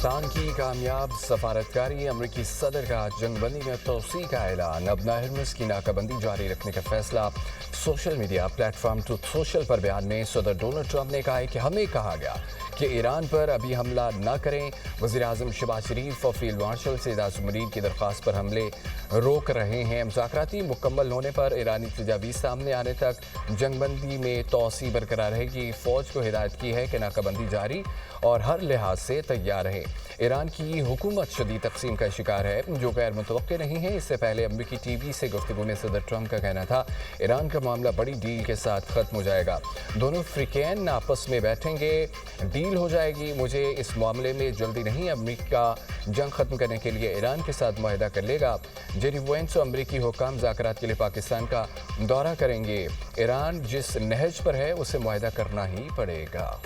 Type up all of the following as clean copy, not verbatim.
पाकिस्तान की कामयाब सफारतकारी, अमरीकी सदर का जंगबंदी में तोसी का ऐलान। अब नाहरमस की नाकाबंदी जारी रखने का फैसला। Social media platform truth social पर बयान में सदर डोनाल्ड ट्रंप ने कहा है कि हमें कहा गया कि ईरान पर अभी हमला न करें। वज़ीर-ए-आज़म शहबाज शरीफ और फील्ड मार्शल सैयद आसिम मुनीर की दरख्वास्त पर हमले रोक रहे हैं। मुज़ाकराती मुकम्मल होने पर ईरानी तजावीज़ सामने आने तक जंगबंदी में तोसी बरकरार रहेगी। फ़ौज को हिदायत की है कि नाकाबंदी जारी और हर लिहाज से तैयार रहे। ईरान की हुकूमत शदीद तकसीम का शिकार है जो गैर मुतवक्के नहीं है। इससे पहले अमरीकी टीवी से गुफ्तगू में सदर ट्रंप का कहना था ईरान का मामला बड़ी डील के साथ ख़त्म हो जाएगा, दोनों फ्रीकैन आपस में बैठेंगे, डील हो जाएगी। मुझे इस मामले में जल्दी नहीं, अमरीका जंग ख़त्म करने के लिए ईरान के साथ मुआहदा कर लेगा। जेरी वेंस और अमरीकी हुकाम मुज़ाकरात के लिए पाकिस्तान का दौरा करेंगे। ईरान जिस नहज पर है उसे मुआहदा करना ही पड़ेगा।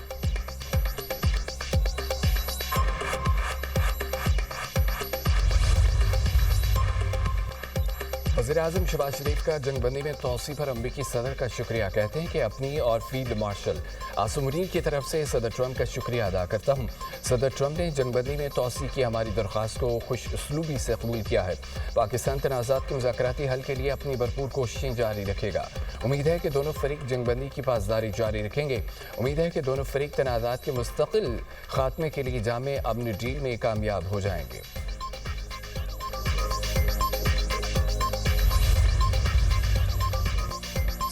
वज़ीर-ए-आज़म शहबाज शरीफ का जंगबंदी में तोसी पर अमरीकी सदर का शुक्रिया। कहते हैं कि अपनी और फील्ड मार्शल आसिम मुनीर की तरफ से सदर ट्रंप का शुक्रिया अदा करता हूँ। सदर ट्रंप ने जंगबंदी में तोसी की हमारी दरख्वास्त को खुश उसलूबी से कबूल किया है। पाकिस्तान तनाज़ात के मुज़ाकराती हल के लिए अपनी भरपूर कोशिशें जारी रखेगा। उम्मीद है कि दोनों फरीक जंगबंदी की पासदारी जारी रखेंगे। उम्मीद है कि दोनों फरीक तनाज़ात के मुस्तकिल खात्मे के लिए जामे अमन डील में कामयाब हो जाएंगे।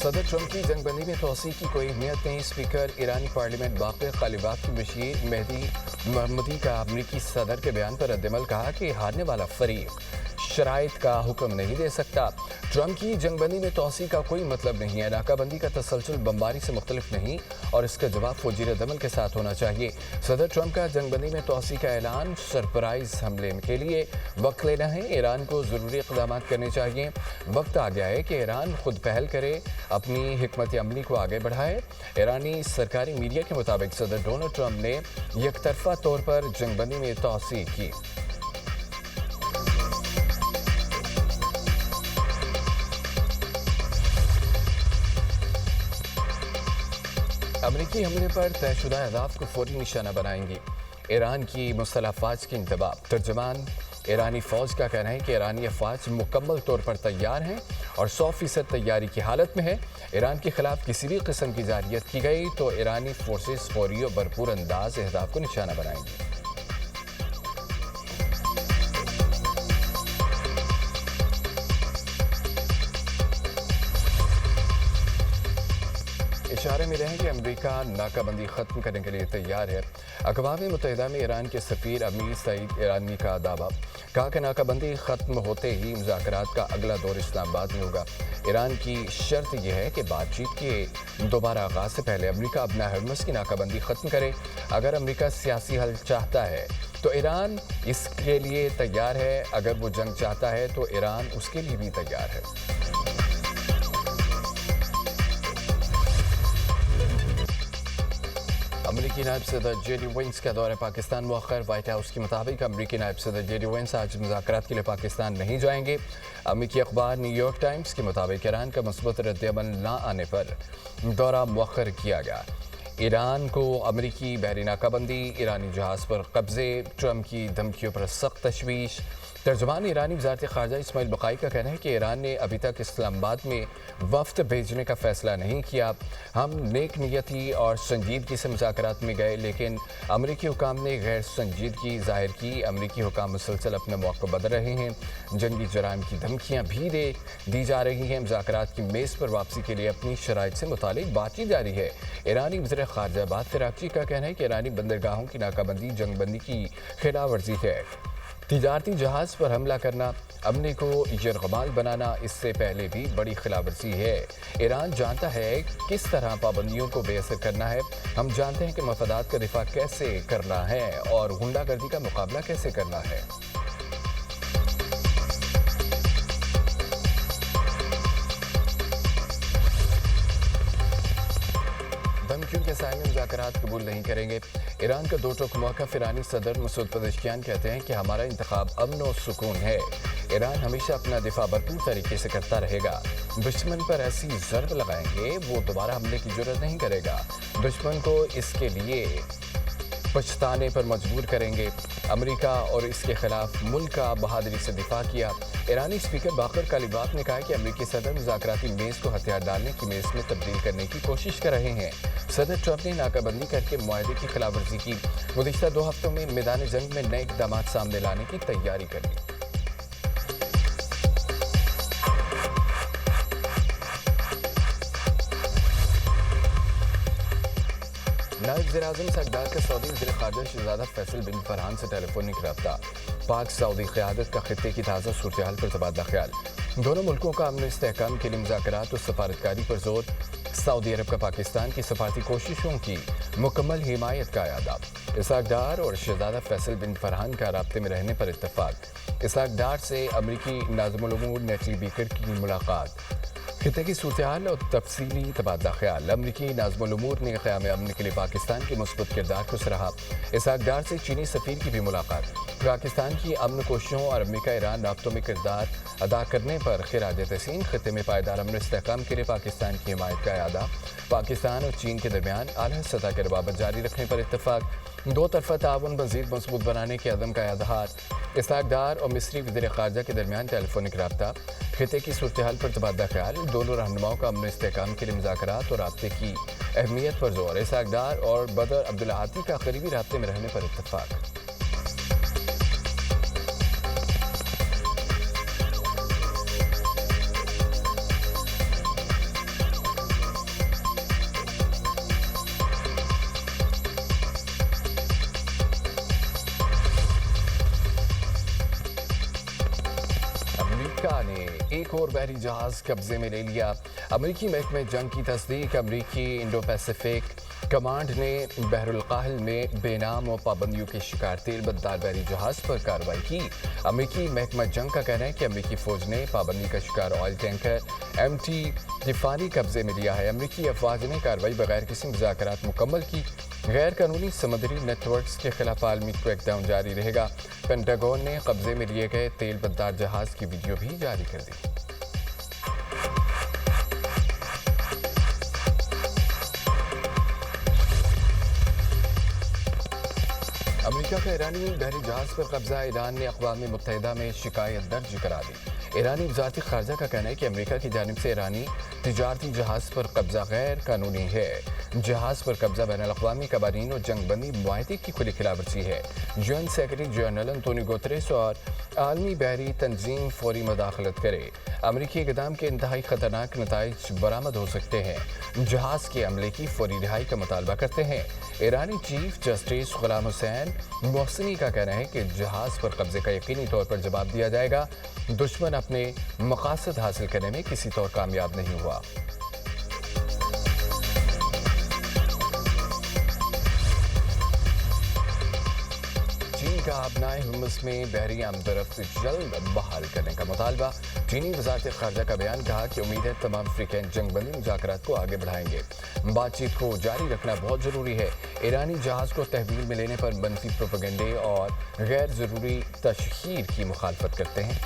सदर ट्रंप की जंगबंदी में तोसी की कोई अहमियत नहीं। स्पीकर ईरानी पार्लियामेंट बाक़िर कालिबाफ की बशीर मेहदी मोहम्मदी का अमरीकी सदर के बयान पर रद्दमल कहा कि हारने वाला फरीक शराइत का हुक्म नहीं दे सकता। ट्रंप की जंगबंदी में तोसी का कोई मतलब नहीं है। नाकाबंदी का तसलसल बमबारी से मुख्तलिफ नहीं और इसका जवाब फौजी रद्दमल के साथ होना चाहिए। सदर ट्रंप का जंगबंदी में तोसी का ऐलान सरप्राइज हमले के लिए वक्त लेना है। ईरान को ज़रूरी इक़दाम करने चाहिए। वक्त आ गया है कि ईरान खुद पहल करे, अपनी हिकमत अमली को आगे बढ़ाए। ईरानी सरकारी मीडिया के मुताबिक सदर डोनाल्ड ट्रंप ने यकतरफा तौर पर जंगबंदी में तोसी की। अमरीकी हमले पर तयशुदा अहदाफ को फौरी निशाना बनाएंगी। ईरान की मुसल्लह अफवाज की इंतबाह। तर्जमान ईरानी फ़ौज का कहना है कि ईरानी अफवाज मुकम्मल तौर पर तैयार हैं और 100% तैयारी की हालत में है। ईरान के खिलाफ किसी भी किस्म की जारियत की गई तो ईरानी फोर्सेस फौरी और भरपूर अंदाज अहदाफ को निशाना बनाएंगी। इशारे मिले हैं कि अमेरिका नाकाबंदी ख़त्म करने के लिए तैयार है। अक़वाम मुत्तहिदा में ईरान के सफ़ीर अमीर सईद ईरानी का दावा। कहा कि नाकाबंदी ख़त्म होते ही मुज़ाकरात का अगला दौर इस्लामाबाद में होगा। ईरान की शर्त यह है कि बातचीत के दोबारा आगाज़ से पहले अमेरिका अपना हरमस की नाकाबंदी ख़त्म करे। अगर अमेरिका सियासी हल चाहता है तो ईरान इसके लिए तैयार है। अगर वो जंग चाहता है तो ईरान उसके लिए भी तैयार है। अमरीकी नायब सदर जेडी वेंस का दौरा पाकिस्तान मुअख्खर। व्हाइट हाउस के मुताबिक अमरीकी नायब सदर जेडी वेंस आज मुज़ाकरात के लिए पाकिस्तान नहीं जाएंगे। अमरीकी अखबार न्यूयॉर्क टाइम्स के मुताबिक ईरान का मुस्बत रद्द-ए-अमल न आने पर दौरा मुअख्खर किया गया। ईरान को अमरीकी बहरी नाकाबंदी, ईरानी जहाज़ पर कब्जे, ट्रंप की धमकियों पर सख्त तशवीश। तर्जमान ईरानी वज़ारत ख़ारजा इस्माइल बक़ाई का कहना है कि ईरान ने अभी तक इस्लामाबाद में वफ़द भेजने का फ़ैसला नहीं किया। हम नेक नियती और संजीदगी से मुज़ाकरात में गए लेकिन अमरीकी हुकाम ने गैर संजीदगी ज़ाहिर की। अमरीकी हुकाम मुसलसल अपने मौक़े बदल रहे हैं। जंगी जराइम की धमकियाँ भी दी जा रही हैं। मुज़ाकरात की मेज़ पर वापसी के लिए अपनी शराइत से मुतालिक बातचीत जारी है। ईरानी वज़ीर ख़ारजा अब्बास अराग़ची का कहना है कि ईरानी बंदरगाहों की नाकाबंदी जंगबंदी की खिलाफ वर्जी है। तिजारती जहाज़ पर हमला करना, अमन को यरगमाल बनाना इससे पहले भी बड़ी खिलाफवर्जी है। ईरान जानता है किस तरह पाबंदियों को बेअसर करना है। हम जानते हैं कि मफादात का दिफा कैसे करना है और गुंडागर्दी का मुकाबला कैसे करना है। धमकियों के साए में मुज़ाकरात कबूल नहीं करेंगे। ईरान का दो टोक मौक़िफ़। ईरानी सदर मसूद पज़ेश्कियान कहते हैं कि हमारा इंतखाब अमन और सुकून है। ईरान हमेशा अपना दिफा भरपूर तरीके से करता रहेगा। दुश्मन पर ऐसी ज़रब लगाएंगे वो दोबारा हमले की जुर्रत नहीं करेगा। दुश्मन को इसके लिए पछताने पर मजबूर करेंगे। अमेरिका और इसके खिलाफ मुल्क का बहादुरी से दिफा किया। ईरानी स्पीकर बाकर कालिबाफ ने कहा कि अमेरिकी सदर मुज़ाकराती मेज़ को हथियार डालने की मेज़ में तब्दील करने की कोशिश कर रहे हैं। सदर ट्रंप ने नाकाबंदी करके मुआहदे की खिलाफ वर्जी की। गुज़िश्ता 2 हफ्तों में मैदान जंग में नए इक़दाम सामने लाने की तैयारी कर ली। नायब वज़ीर-ए-आज़म सरदार का सऊदी वज़ीर ख़ारजा शहज़ादा फैसल बिन फरहान से टेलीफोनिक रब्ता। पाक सऊदी क़यादत का खित्ते की ताज़ा सूरत-ए-हाल पर तबादला ख्याल। दोनों मुल्कों का अमन इस्तेहकाम के लिए मुज़ाकरात और सफारतकारी पर जोर। सऊदी अरब का पाकिस्तान की सफारती कोशिशों की मुकम्मल हिमायत का इरादा। इसहाक डार और शहज़ादा फैसल बिन फरहान का राब्ते में रहने पर इत्तफ़ाक़। इसहाक डार से अमरीकी नाज़िमुल उमूर नेटली बेकर की मुलाकात। खित्ते की सूरत-ए-हाल और तफसीली तबादला ख्याल। अमरीकी नाज़िमुल उमूर ने क़याम अमन के लिए पाकिस्तान के मुस्बत किरदार को सराहा। इसहाक डार से चीनी सफ़ीर की भी मुलाकात। पाकिस्तान की अमन कोशिशों और अमरीका ईरान राब्तों में किरदार अदा करने पर खिराज तहसीन। खित्ते में पायदार अमन इस्तेहकाम के लिए पाकिस्तान की हिमायत का इरादा। पाकिस्तान और चीन के दरमियान आला सतह के रवाबत जारी रखने पर इत्तफ़ाक़। दो तरफ़ा ताउन मज़ीद मजबूत बनाने के अज़म का इज़हार। इसहाक डार और मिस्री वज़ीर ख़ारजा के दरमियान टेलीफोनिक रब्ता। खित्ते की सूरत-ए-हाल पर तबादला ख्याल। दोनों रहनुमाओं का अमन इस्तेहकाम के लिए मुज़ाकरात और राब्ते की अहमियत पर जोर। इसहाक डार और बदर अब्दुल्ला आती का करीबी राब्ते में रहने पर इत्तफ़ाक़। अमेरिका ने एक और बहरी जहाज कब्जे में ले लिया। अमेरिकी महकमे जंग की तस्दीक। अमेरिकी इंडो पैसिफिक कमांड ने बहरुल काहिल में बेनाम और पाबंदियों के शिकार तेल बददार बहरी जहाज पर कार्रवाई की। अमेरिकी महकमा जंग का कहना है कि अमेरिकी फौज ने पाबंदी का शिकार ऑयल टैंकर MT तिफानी कब्जे में लिया है। अमेरिकी अफवाज ने कार्रवाई बगैर किसी मुज़ाकरात मुकम्मल की। गैर कानूनी समुद्री नेटवर्क्स के खिलाफ आलमी क्रैकडाउन जारी रहेगा। पेंटागन ने कब्जे में लिए गए तेल बददार जहाज की वीडियो भी जारी कर दी। अमेरिका का ईरानी बहरी जहाज पर कब्जा। ईरान ने अक़वाम मुत्तहिदा में शिकायत दर्ज करा दी। ईरानी वज़ारत ख़ारजा का कहना है कि अमेरिका की जानिब से ईरानी तिजारती जहाज पर कब्जा गैर कानूनी है। जहाज पर कब्जा बैन अल-अक़वामी कवानीन और जंगबंदी मुआहदे की खुली खिलाफवर्जी है। UN secretary general Antonio Guterres और आलमी बहरी तंजीम फौरी मदाखलत करे। अमेरिकी इक़दाम के इंतहाई ख़तरनाक नताइज बरामद हो सकते हैं। जहाज के अमले की फौरी रिहाई का मुतालबा करते हैं। ईरानी चीफ जस्टिस गुलाम हुसैन मोहसिनी का कहना है कि जहाज पर कब्जे का यकीनी तौर पर जवाब दिया जाएगा। दुश्मन अपने मकासद हासिल करने में किसी तौर कामयाब नहीं हुआ। चीन का अपनाए हुर्मुज़ में बहरी आमदरफ्त जल्द बहाल करने का मुतालबा। चीनी वज़ारत ख़ारजा का बयान कहा कि उम्मीद है तमाम अफ्रीकन जंगबंदी मुज़ाकरात को आगे बढ़ाएंगे। बातचीत को जारी रखना बहुत ज़रूरी है। ईरानी जहाज़ को तहवील में लेने पर मनफी प्रोपेगेंडे और गैर ज़रूरी तशहीर की मुखालफत करते हैं।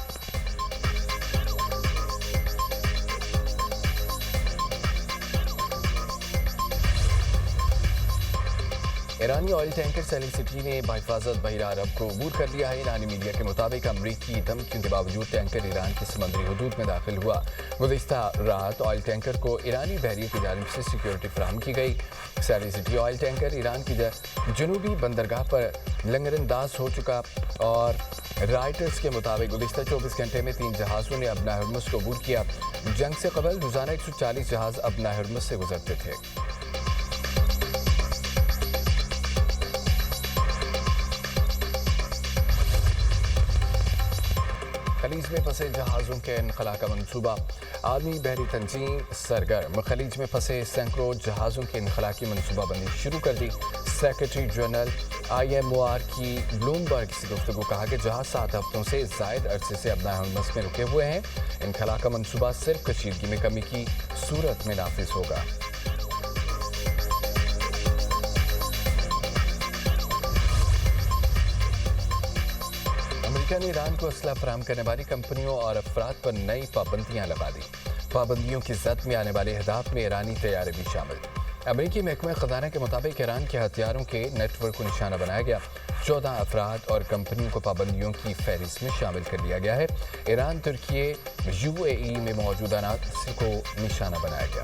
ईरानी ऑयल टैंकर सैलिम सिटी ने बहिफाजत बहिरा अरब को अबूर कर लिया है। ईरानी मीडिया के मुताबिक अमरीकी धमकियों के बावजूद टैंकर ईरान की समुद्री हदूद में दाखिल हुआ। गुज़िश्ता रात ऑयल टैंकर को ईरानी बहरिए की जानिब से सिक्योरिटी फराहम की गई। सैलिम सिटी ऑयल टैंकर ईरान की जनूबी बंदरगाह पर लंगरअंदाज हो चुका और राइटर्स के मुताबिक गुज़िश्ता 24 घंटे में 3 जहाज़ों ने अपना हुर्मुज़ को अबूर किया। जंग से कबल रोज़ाना 140 जहाज़ अपना हुर्मुज़ से गुजरते थे। खलीज में फंसे जहाज़ों के इनखला का मनसूबा। आलमी बहरी तंजीम सरगर्म। खलीज में फंसे सैकड़ों जहाज़ों के इनखला की मनसूबाबंदी शुरू कर दी। सेक्रेटरी जनरल IMOR की ब्लूमबर्ग से गुफ्तगू कहा कि जहाज़ 7 हफ्तों से ज़ायद अरसे से अपना हुर्मुज़ में रुके हुए हैं। इनखला का मनसूबा सिर्फ कशीदगी में कमी की सूरत में नाफिज होगा। अमेरिका ने ईरान को असला फराहम करने वाली कंपनियों और अफराद पर नई पाबंदियां लगा दी। पाबंदियों की जद में आने वाले अहदाफ में ईरानी तैयारे भी शामिल। امریکی محکمہ خزانہ کے مطابق ایران کے ہتھیاروں کے نیٹ ورک کو نشانہ بنایا گیا 14 افراد اور کمپنیوں کو پابندیوں کی فہرست میں شامل کر لیا گیا ہے ایران ترکی UAE میں موجود عناصر کو نشانہ بنایا گیا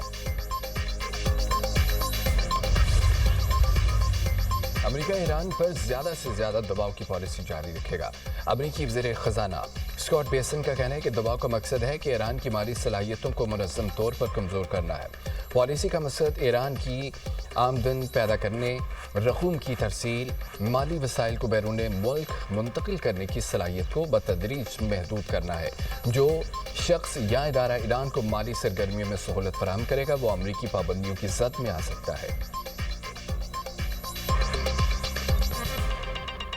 امریکہ ایران پر زیادہ سے زیادہ دباؤ کی پالیسی جاری رکھے گا امریکی وزیر خزانہ اسکاٹ بیسن کا کہنا ہے کہ دباؤ کا مقصد ہے کہ ایران کی مالی صلاحیتوں کو منظم طور پر کمزور کرنا ہے پالیسی کا مقصد ایران کی آمدن پیدا کرنے رقوم کی ترسیل مالی وسائل کو بیرون ملک منتقل کرنے کی صلاحیت کو بتدریج محدود کرنا ہے جو شخص یا ادارہ ایران کو مالی سرگرمیوں میں سہولت فراہم کرے گا وہ امریکی پابندیوں کی زد میں آ سکتا ہے